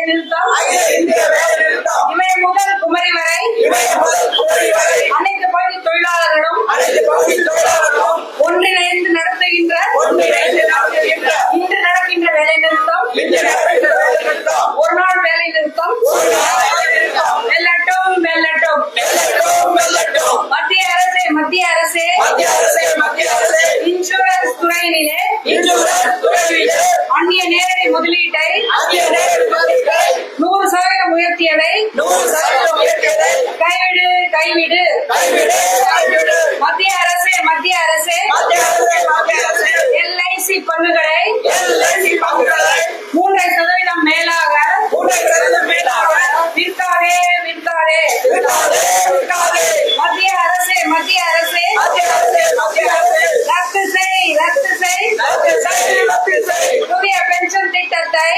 நிறுத்தம் இமய முதல் குமரி வரை அனைத்து பகுதி தொழிலாளர்களும் ஒன்றிணைந்து நடத்துகின்ற இன்று நடக்கின்ற வேலை நிறுத்தம் ஒரு நாள் வேலை நிறுத்தம் வெல்லட்டும் வெல்லட்டும். மத்திய அரசே இன்சூரன்ஸ் துறையினிலே அந்நிய நேரடி முதலீட்டை 100% உயர்த்தியதை கைவிடு. மத்திய அரசே LIC பங்குகளை 3% மேலாக விற்காதே. மத்திய அரசே ரத்து செய். புதிய பென்ஷன் திட்டத்தை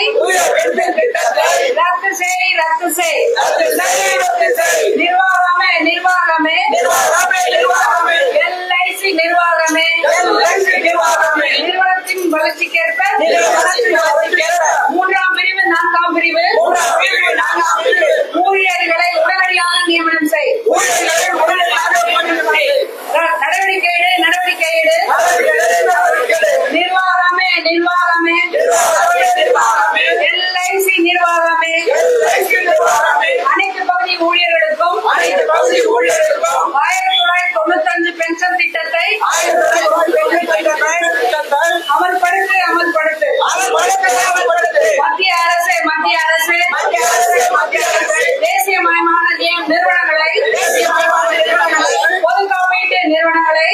ரத்து செய். நிர்வாகமே LIC நிர்வாகமே நிறுவனத்தின் வளர்ச்சிக்கேற்ப 3ஆம் பிரிவு 4ஆம் பிரிவு ஊழியர்களை உடனடியாக நியமனம் செய். நடவடிக்கை எடு. நிர்வாகமே LIC நிர்வாகமே அனைத்து பகுதி ஊழியர்களுக்கும் 1995 பென்ஷன் திட்டத்தை அமல்படுத்து. மத்திய அரசே தேசியமயமான நிறுவனங்களை பொது காப்பீட்டு நிறுவனங்களை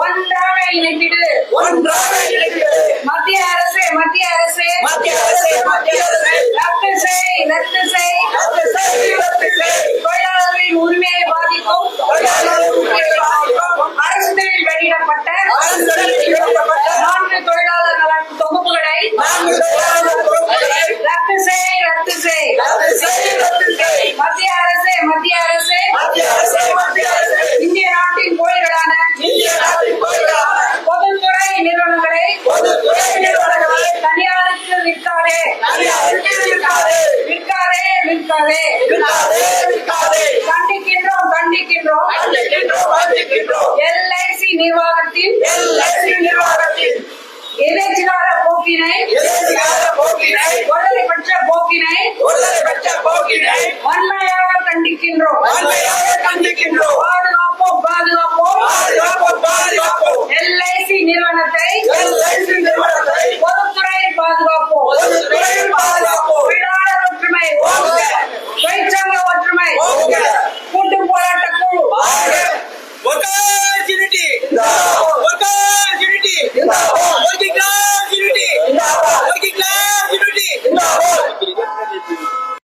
ஒன்றாக இணைத்திடு. மத்திய அரசே ரத்து செய். தொழிலாளர்களின் உரிமையை பாதிக்கும் அரசில் வெளியிடப்பட்ட 4 தொழிலாளர் நல தொகுப்புகளை ரத்து செய். மத்திய அரசே இந்திய நாட்டின் கோயில்களான பொதுத்துறை நிறுவனங்களை தனியாருக்கு விற்காதே. கண்டிக்கின்றோம். LIC நிர்வாகத்தின் எதிர்கால போக்கினை ஒருதலைப்பட்ச போக்கினை வன்மையாக கண்டிக்கின்றோம். பாதுகாப்போம். LIC நிறுவனத்தை பொதுத்துறை பாதுகாப்போம். தொழிலாளர் ஒற்றுமை, தொழிற்சங்க ஒற்றுமை, கூட்டு போராட்ட குழு Workers unity.